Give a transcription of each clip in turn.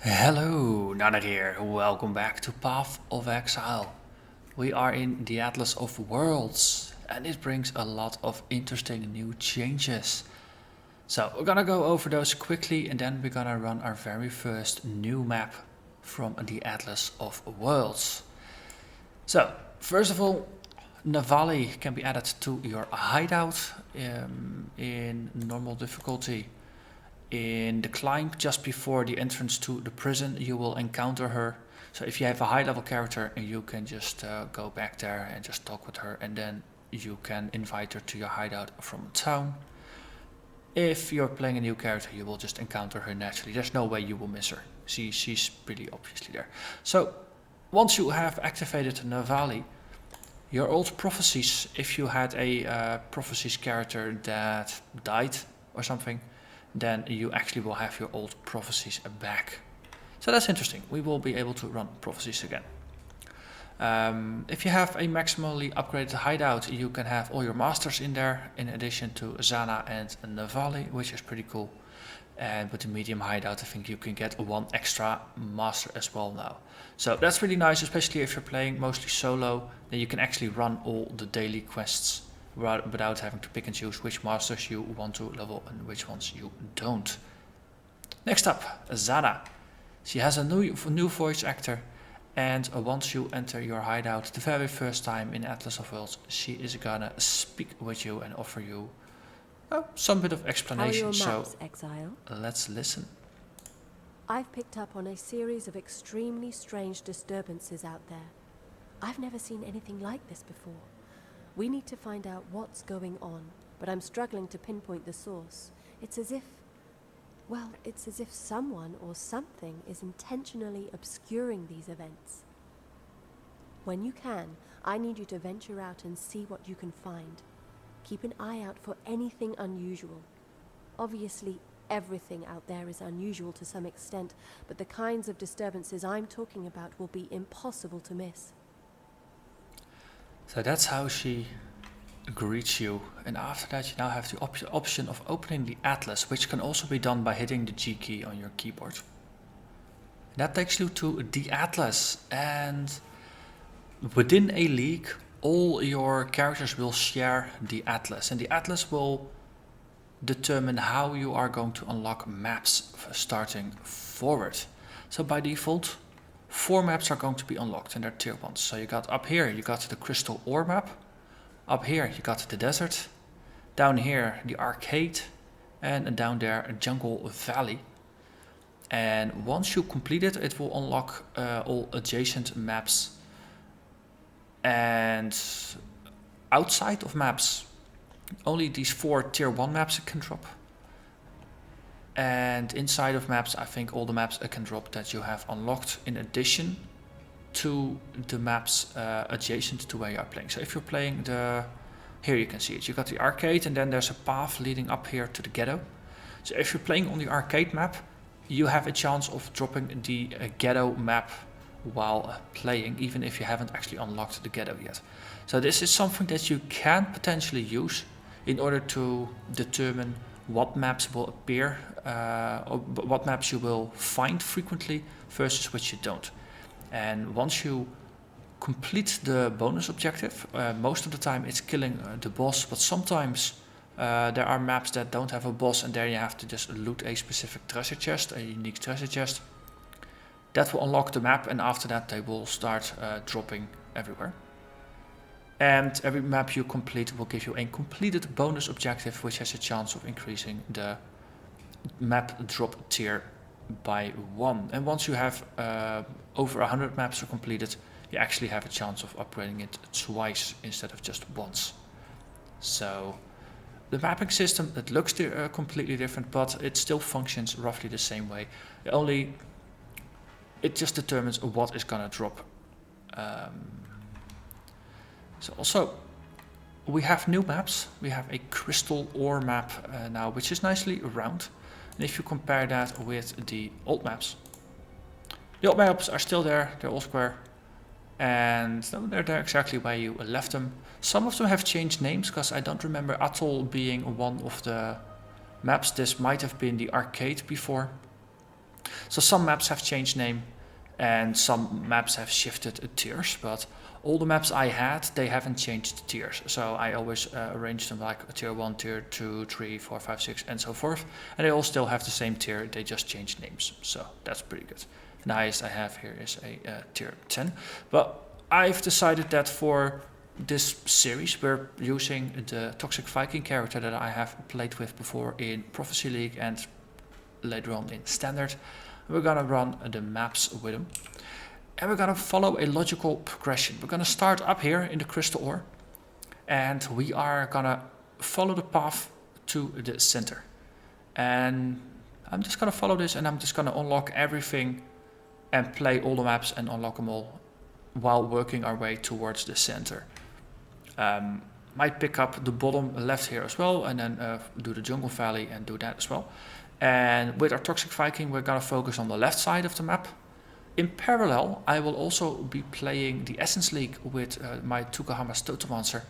Hello, Narnach here. Welcome back to Path of Exile. We are in the Atlas of Worlds, and it brings a lot of interesting new changes. So we're gonna go over those quickly, and then we're gonna run our very first new map from the Atlas of Worlds. So, first of all, Navali can be added to your hideout in normal difficulty. In the climb, just before the entrance to the prison, you will encounter her. So if you have a high level character, you can just go back there and just talk with her, and then you can invite her to your hideout from town. If you're playing a new character, you will just encounter her naturally. There's no way you will miss her. She's pretty obviously there. So once you have activated Navali, your old prophecies, if you had a prophecies character that died or something, then you actually will have your old prophecies back. So that's interesting. We will be able to run prophecies again. If you have a maximally upgraded hideout, you can have all your masters in there, in addition to Zana and Navali, which is pretty cool. And with the medium hideout, I think you can get one extra master as well now. So that's really nice, especially if you're playing mostly solo, then you can actually run all the daily quests without having to pick and choose which masters you want to level and which ones you don't. Next up, Zana. She has a new voice actor, and once you enter your hideout the very first time in Atlas of Worlds, she is gonna speak with you and offer you some bit of explanation. How are your maps, Exile? Let's listen. I've picked up on a series of extremely strange disturbances out there. I've never seen anything like this before. We need to find out what's going on, but I'm struggling to pinpoint the source. It's as if someone or something is intentionally obscuring these events. When you can, I need you to venture out and see what you can find. Keep an eye out for anything unusual. Obviously, everything out there is unusual to some extent, but the kinds of disturbances I'm talking about will be impossible to miss. So that's how she greets you, and after that you now have the option of opening the Atlas, which can also be done by hitting the G key on your keyboard. And that takes you to the Atlas, and within a league all your characters will share the Atlas, and the Atlas will determine how you are going to unlock maps starting forward. So by default, 4 maps are going to be unlocked, and they're tier 1s. So you got up here, you got the Crystal Ore map. Up here, you got the Desert. Down here, the Arcade. And down there, Jungle Valley. And once you complete it, it will unlock all adjacent maps. And outside of maps, only these 4 tier 1 maps can drop. And inside of maps, I think all the maps can drop that you have unlocked in addition to the maps adjacent to where you are playing. So if you're playing here you can see it, you got the Arcade, and then there's a path leading up here to the Ghetto. So if you're playing on the Arcade map, you have a chance of dropping the Ghetto map while playing, even if you haven't actually unlocked the Ghetto yet. So this is something that you can potentially use in order to determine what maps will appear, or what maps you will find frequently versus which you don't. And once you complete the bonus objective, most of the time it's killing the boss, but sometimes there are maps that don't have a boss, and there you have to just loot a specific treasure chest, a unique treasure chest. That will unlock the map, and after that they will start dropping everywhere. And every map you complete will give you a completed bonus objective, which has a chance of increasing the map drop tier by 1. And once you have over 100 maps are completed, you actually have a chance of upgrading it twice instead of just once. So the mapping system, it looks completely different, but it still functions roughly the same way. It just determines what is gonna drop. So also, we have new maps. We have a Crystal Ore map now, which is nicely round. And if you compare that with the old maps, the old maps are still there, they're all square. And they're there exactly where you left them. Some of them have changed names, because I don't remember Atoll being one of the maps. This might have been the Arcade before. So some maps have changed name and some maps have shifted tiers, but all the maps I had, they haven't changed tiers. So I always arranged them like tier 1, tier 2, 3, 4, 5, 6 and so forth. And they all still have the same tier, they just changed names. So that's pretty good. And the highest I have here is a tier 10. But I've decided that for this series we're using the Toxic Viking character that I have played with before in Prophecy League and later on in Standard. We're gonna run the maps with him. And we're gonna follow a logical progression. We're gonna start up here in the Crystal Ore. And we are gonna follow the path to the center. And I'm just gonna follow this and I'm just gonna unlock everything and play all the maps and unlock them all while working our way towards the center. Might pick up the bottom left here as well and then do the Jungle Valley and do that as well. And with our Toxic Viking we're gonna focus on the left side of the map. In parallel I will also be playing the Essence League with my Tukahama's Totemonster.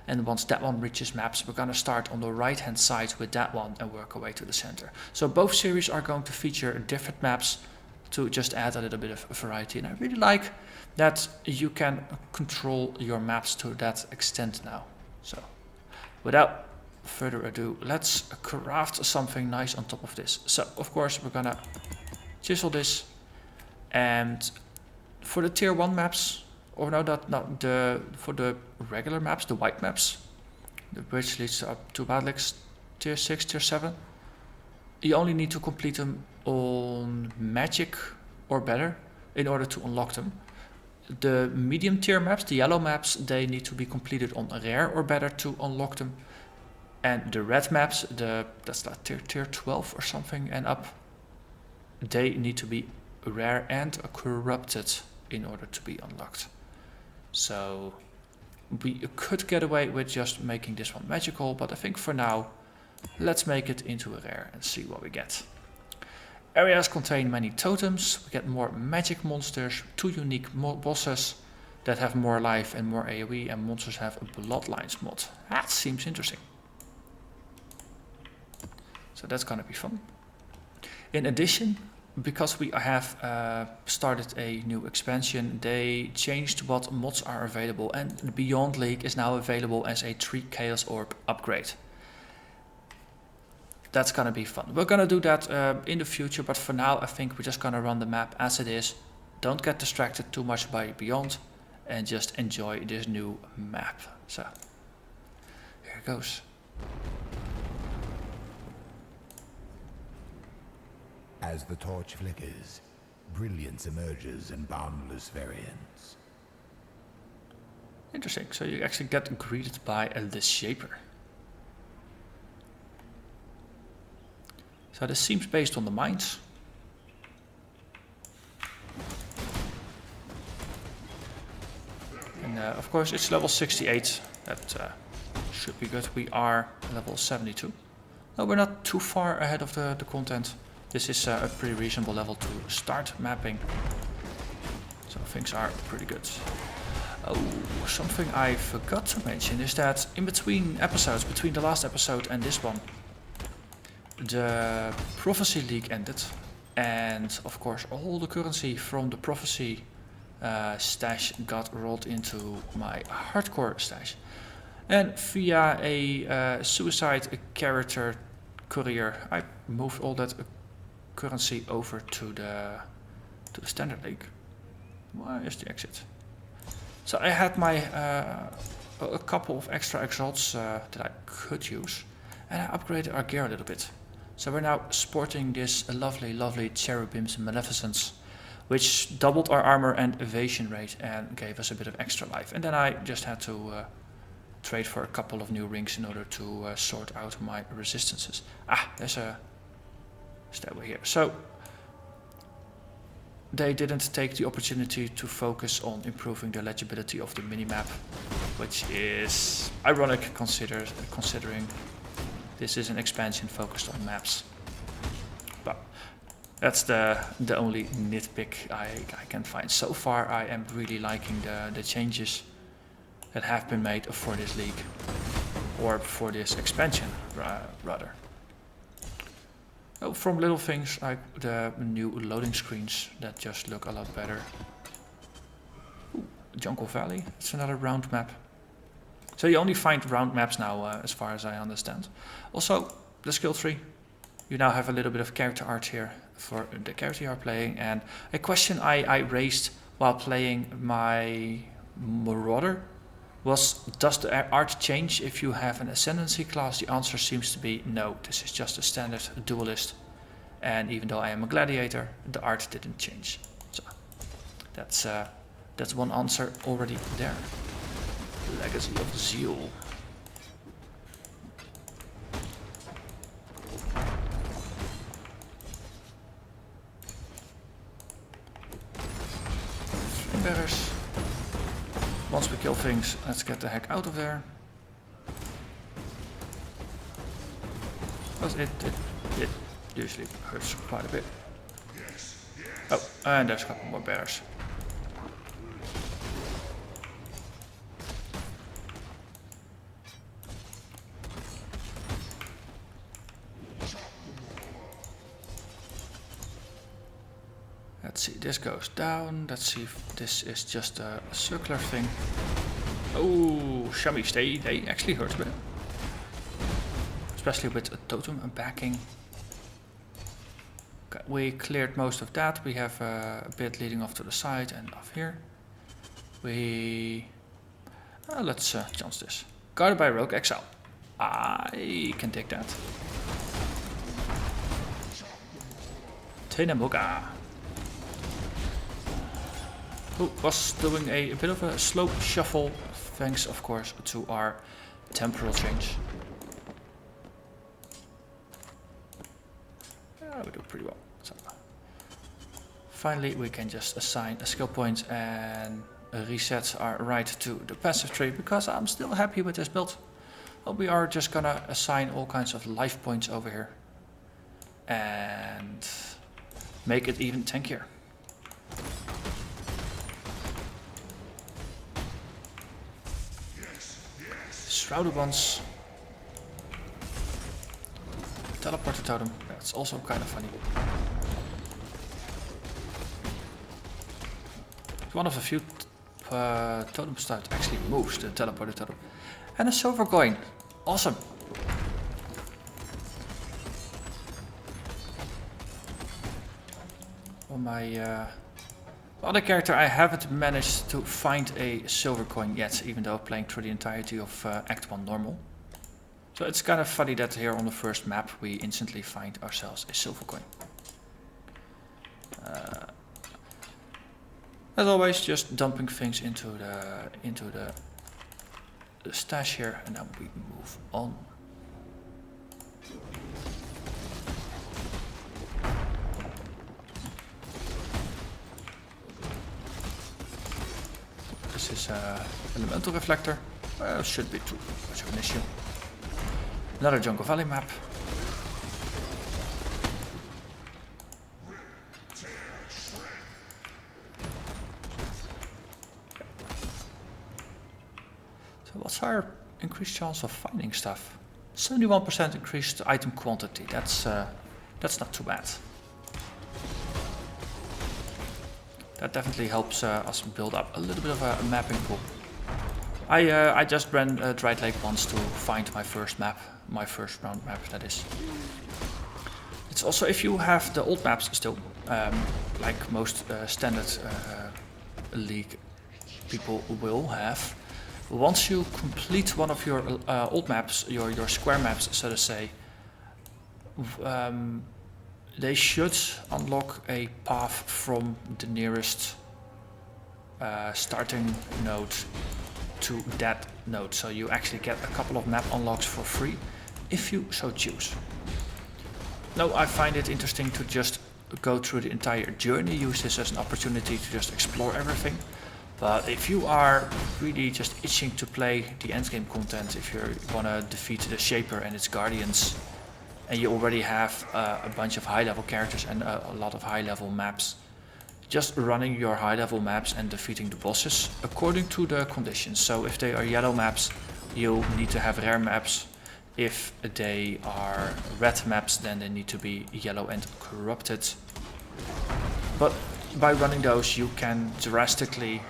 And once that one reaches maps we're gonna start on the right hand side with that one and work our way to the center. So both series are going to feature different maps to just add a little bit of variety. And I really like that you can control your maps to that extent now. So without further ado, let's craft something nice on top of this. So of course we're gonna chisel this, and for the tier 1 maps, or no, not the, for the regular maps, the white maps, which leads up to about like tier 6, tier 7, you only need to complete them on magic or better in order to unlock them. The medium tier maps, the yellow maps, they need to be completed on rare or better to unlock them. And the red maps, that's like tier 12 or something and up, they need to be rare and corrupted in order to be unlocked. So we could get away with just making this one magical, but I think for now let's make it into a rare and see what we get. Areas contain many totems, we get more magic monsters, 2 unique bosses that have more life and more AoE, and monsters have a bloodlines mod. That seems interesting. So that's gonna be fun. In addition, because we have started a new expansion, they changed what mods are available, and the Beyond League is now available as a 3 Chaos Orb upgrade. That's gonna be fun. We're gonna do that in the future, but for now I think we're just gonna run the map as it is. Don't get distracted too much by Beyond and just enjoy this new map. So here it goes. As the torch flickers, brilliance emerges in boundless variance. Interesting, so you actually get greeted by the Shaper. So this seems based on the mines. And of course it's level 68, that should be good. We are level 72. No, we're not too far ahead of the content. This is a pretty reasonable level to start mapping. So things are pretty good. Oh, something I forgot to mention is that in between episodes, between the last episode and this one, the Prophecy League ended, and of course all the currency from the Prophecy stash got rolled into my hardcore stash. And via a suicide character courier, I moved all that currency over to the Standard League. Where is the exit? So I had my a couple of extra exalts that I could use, and I upgraded our gear a little bit. So we're now sporting this lovely Cherubim's Maleficence, which doubled our armor and evasion rate and gave us a bit of extra life. And then I just had to trade for a couple of new rings in order to sort out my resistances. Ah, there's a stairway here. So they didn't take the opportunity to focus on improving the legibility of the minimap, which is ironic considering this is an expansion focused on maps. But that's the only nitpick I can find. So far I am really liking the changes that have been made for this league, or for this expansion rather. Oh, from little things like the new loading screens that just look a lot better. Ooh, Jungle Valley, it's another round map. So you only find round maps now, as far as I understand. Also, the skill tree. You now have a little bit of character art here for the character you are playing. And a question I raised while playing my Marauder was, does the art change if you have an Ascendancy class? The answer seems to be no. This is just a standard Duelist. And even though I am a Gladiator, the art didn't change. So that's one answer already there. Legacy of Zeal. Flame bearers. Once we kill things, let's get the heck out of there. Because it usually hurts quite a bit. Oh, and there's a couple more bears. Let's see, this goes down. Let's see if this is just a circular thing. Oh, shummies, they actually hurt a bit. Especially with a totem backing. Okay, we cleared most of that. We have a bit leading off to the side and off here. Let's chance this. Guarded by Rogue Exile. I can take that. Tenemoga. Who was doing a bit of a slow shuffle, thanks of course to our temporal change. Yeah, we do pretty well. So, finally we can just assign a skill point and reset our right to the passive tree, because I'm still happy with this build. Well, we are just gonna assign all kinds of life points over here and make it even tankier. Shrouded ones. Teleporter totem. That's also kind of funny. It's one of the few totems that actually moves, the teleporter totem. And a silver coin. Awesome. On my other character, I haven't managed to find a silver coin yet, even though playing through the entirety of Act 1 normal. So it's kind of funny that here on the first map we instantly find ourselves a silver coin. As always, just dumping things into the stash here, and then we move on. This is elemental reflector. Should be too much of an issue. Another Jungle Valley map. So what's our increased chance of finding stuff? 71% increased item quantity. That's not too bad. That definitely helps us build up a little bit of a mapping pool. I just ran Dried Lake once to find my first map, my first round map, that is. It's also, if you have the old maps still, like most standard League people will have, once you complete one of your old maps, your square maps, so to say, they should unlock a path from the nearest starting node to that node. So you actually get a couple of map unlocks for free, if you so choose. Now I find it interesting to just go through the entire journey, use this as an opportunity to just explore everything. But if you are really just itching to play the endgame content, if you want to defeat the Shaper and its guardians, and you already have a bunch of high-level characters and a lot of high-level maps, just running your high-level maps and defeating the bosses according to the conditions. So if they are yellow maps, you need to have rare maps. If they are red maps, then they need to be yellow and corrupted. But by running those, you can drastically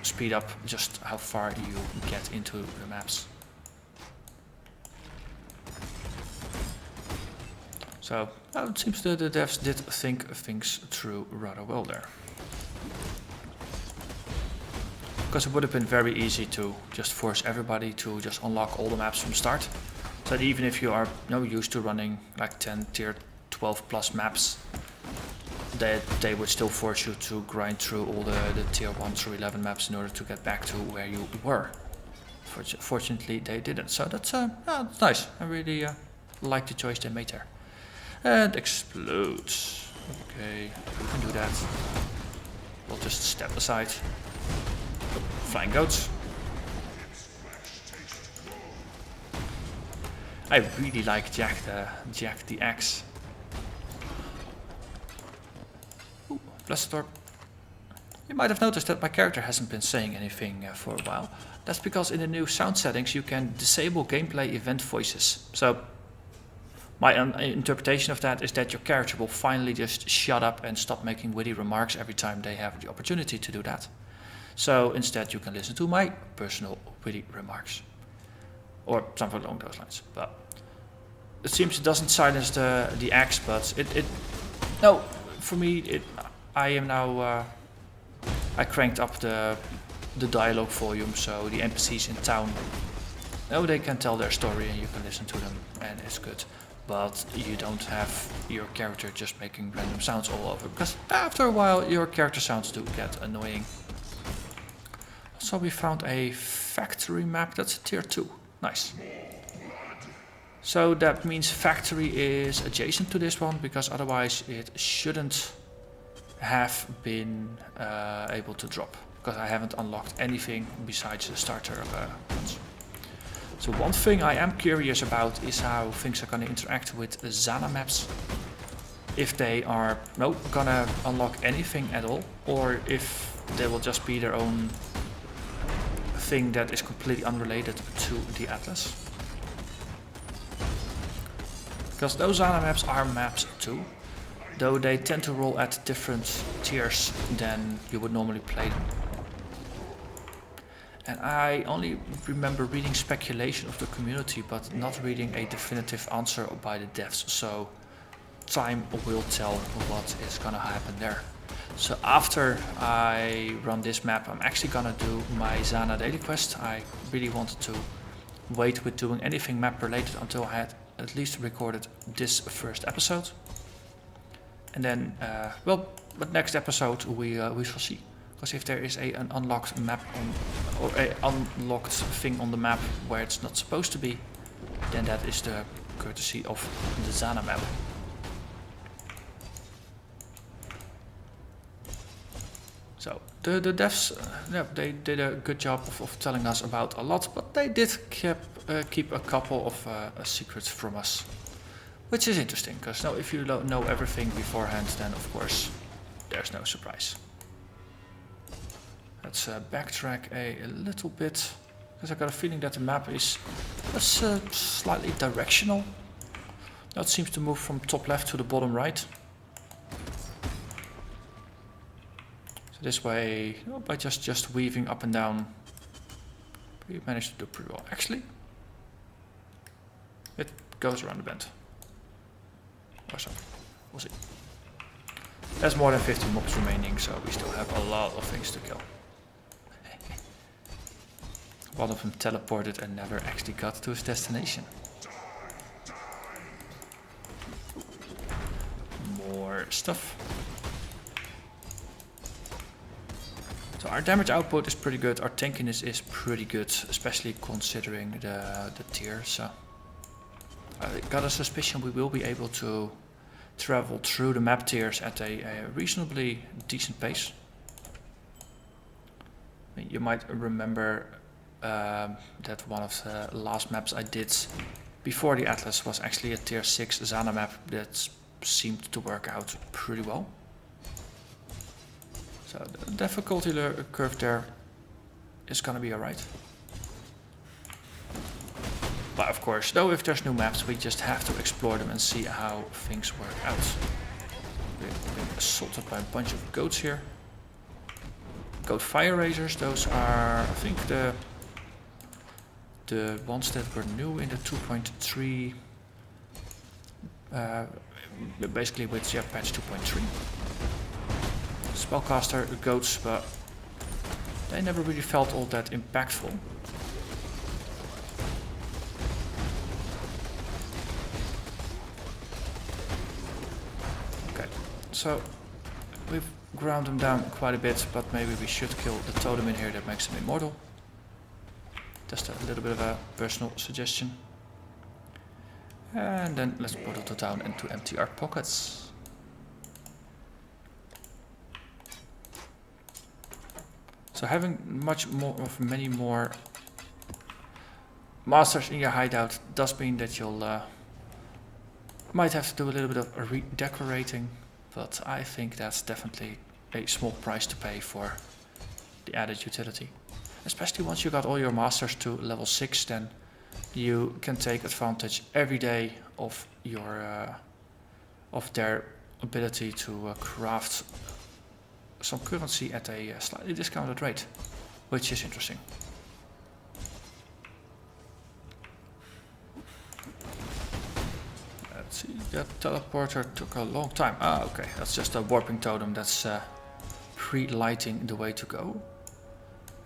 speed up just how far you get into the maps. So it seems the devs did think things through rather well there. Because it would have been very easy to just force everybody to just unlock all the maps from start. So that even if you are used to running like 10 tier 12 plus maps, they would still force you to grind through all the tier 1 through 11 maps in order to get back to where you were. Fortunately they didn't, so that's nice. I really like the choice they made there. And explodes. Okay, we can do that. We'll just step aside. Flying goats. I really like Jack the Axe. Ooh, Blessed Orb. You might have noticed that my character hasn't been saying anything for a while. That's because in the new sound settings you can disable gameplay event voices. So my interpretation of that is that your character will finally just shut up and stop making witty remarks every time they have the opportunity to do that. So instead you can listen to my personal witty remarks. Or something along those lines. But it seems it doesn't silence the axe, but no, for me I am now I cranked up the dialogue volume, so the NPCs in town, they can tell their story and you can listen to them and it's good. But you don't have your character just making random sounds all over, because after a while your character sounds do get annoying. So we found a factory map, that's a tier 2. Nice. So that means factory is adjacent to this one, because otherwise it shouldn't have been able to drop, because I haven't unlocked anything besides the starter ones. So one thing I am curious about is how things are going to interact with Zana maps. If they are gonna unlock anything at all, or if they will just be their own thing that is completely unrelated to the Atlas. Because those Zana maps are maps too, though they tend to roll at different tiers than you would normally play them. And I only remember reading speculation of the community, but not reading a definitive answer by the devs, so time will tell what is gonna happen there. So after I run this map, I'm actually gonna do my Zana daily quest. I really wanted to wait with doing anything map related until I had at least recorded this first episode. And then, but next episode we shall see. Because if there is an unlocked map or a unlocked thing on the map where it's not supposed to be, then that is the courtesy of the Zana map. So the devs, they did a good job of telling us about a lot, but they did keep a couple of secrets from us, which is interesting. Because if you don't know everything beforehand, then of course there's no surprise. Let's backtrack a little bit, because I got a feeling that the map is slightly directional. Now it seems to move from top left to the bottom right. So this way, by just weaving up and down, we managed to do pretty well. Actually, it goes around the bend. Or so, we'll see. There's more than 50 mobs remaining, so we still have a lot of things to kill. One of them teleported and never actually got to his destination. More stuff. So our damage output is pretty good, our tankiness is pretty good, especially considering the tier. So I got a suspicion we will be able to travel through the map tiers at a reasonably decent pace. I mean, you might remember that one of the last maps I did before the Atlas was actually a tier 6 Zana map that seemed to work out pretty well. So the difficulty curve there is gonna be alright. But of course, though, if there's new maps, we just have to explore them and see how things work out. We're being assaulted by a bunch of goats here. Goat fire razors, those are, I think, the ones that were new in the 2.3. Basically with patch 2.3. Spellcaster goats, but they never really felt all that impactful. Okay, so we've ground them down quite a bit, but maybe we should kill the totem in here that makes them immortal. Just a little bit of a personal suggestion. And then let's portal to town and to empty our pockets. So having many more masters in your hideout does mean that you'll might have to do a little bit of redecorating, but I think that's definitely a small price to pay for the added utility. Especially once you got all your masters to level 6, then you can take advantage every day of your of their ability to craft some currency at a slightly discounted rate, which is interesting. Let's see, that teleporter took a long time. Ah, okay, that's just a warping totem that's pre-lighting the way to go.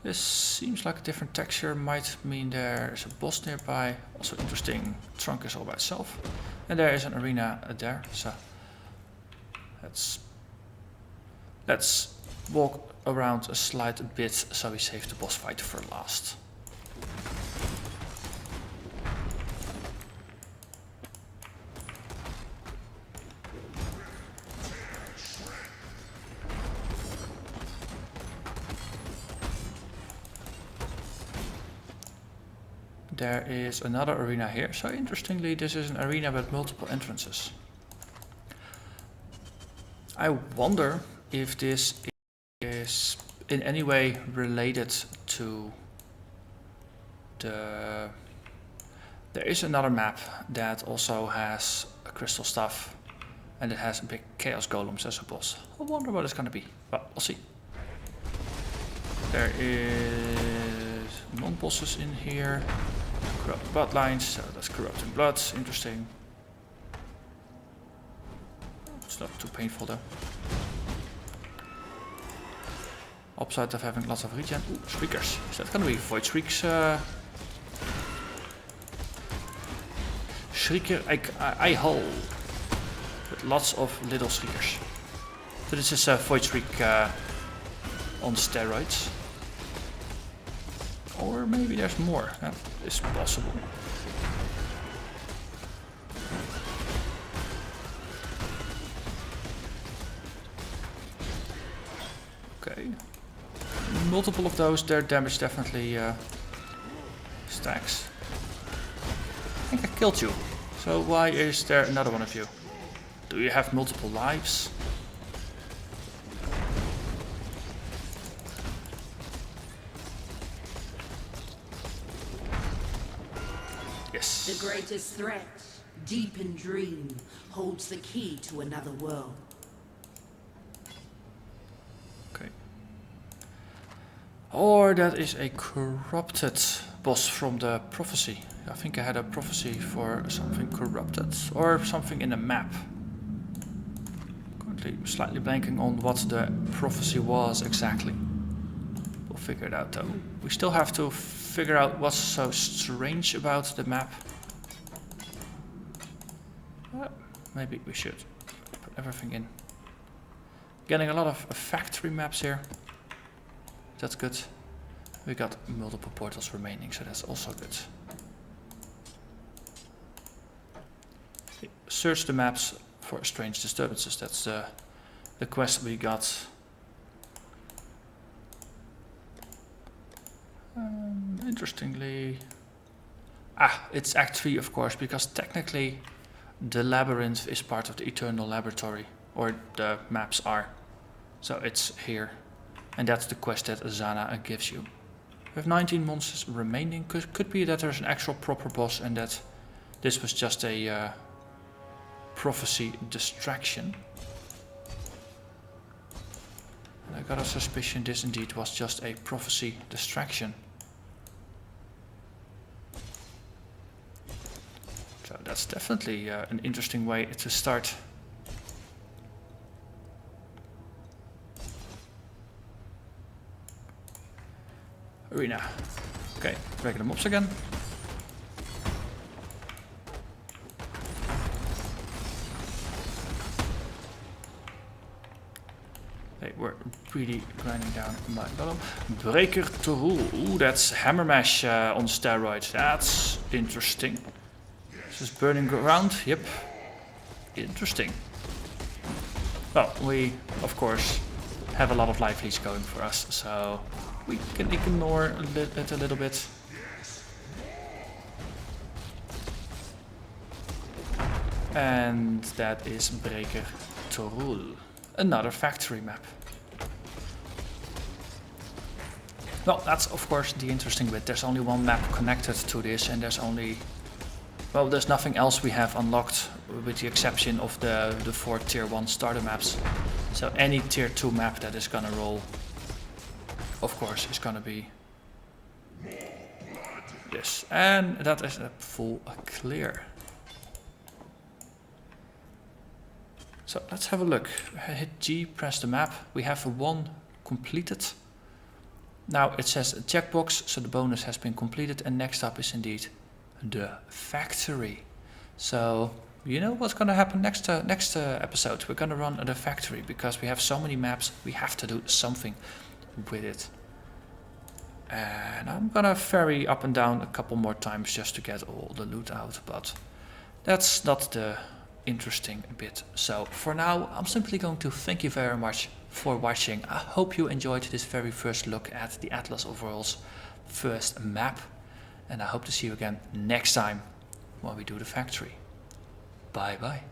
This seems like a different texture, might mean there's a boss nearby. Also interesting, trunk is all by itself. And there is an arena there, so let's walk around a slight bit so we save the boss fight for last. There is another arena here. So interestingly, this is an arena with multiple entrances. I wonder if this is in any way related to the... There is another map that also has a crystal staff and it has big chaos golems as a boss. I wonder what it's gonna be, but we'll see. There is non-bosses in here. Corrupt bloodlines, so that's corrupting blood, interesting. It's not too painful though. Upside of having lots of regen. Ooh, shriekers. Is that gonna be Void Shrieks? Shrieker eye hole. With lots of little shriekers. So this is a Void Shriek on steroids. Or maybe there's more. That is possible. Okay. Multiple of those, their damage definitely stacks. I think I killed you. So why is there another one of you? Do you have multiple lives? The greatest threat, deep in dream, holds the key to another world. Okay. Or that is a corrupted boss from the prophecy. I think I had a prophecy for something corrupted or something in the map. Currently slightly blanking on what the prophecy was exactly. We'll figure it out though. We still have to figure out what's so strange about the map. Maybe we should put everything in. Getting a lot of factory maps here. That's good. We got multiple portals remaining, so that's also good. Search the maps for strange disturbances. That's the quest we got. Interestingly... it's Act 3 of course, because technically the labyrinth is part of the Eternal Laboratory, or the maps are. So it's here. And that's the quest that Azana gives you. We have 19 monsters remaining. Could be that there's an actual proper boss and that this was just a prophecy distraction. And I got a suspicion this indeed was just a prophecy distraction. So that's definitely an interesting way to start. Arena. Okay, regular mobs again. They were really grinding down my bottom. Breaker to rule. Ooh, that's Hammer Mash on steroids. That's interesting. This is burning ground. Yep. Interesting. Well, we, of course, have a lot of life leads going for us, so we can ignore it a little bit. And that is Breaker to rule. Another factory map. Well, that's of course the interesting bit. There's only one map connected to this, and there's only... Well, there's nothing else we have unlocked, with the exception of the 4 tier 1 starter maps. So any tier 2 map that is gonna roll, of course, is gonna be this. And that is a full clear. So let's have a look. Hit G, press the map. We have one completed. Now it says a checkbox, so the bonus has been completed. And next up is indeed the factory. So you know what's gonna happen next episode? We're gonna run the factory because we have so many maps. We have to do something with it. And I'm gonna ferry up and down a couple more times just to get all the loot out, but that's not the interesting bit. So for now, I'm simply going to thank you very much for watching. I hope you enjoyed this very first look at the Atlas of Worlds first map, and I hope to see you again next time when we do the factory. Bye bye.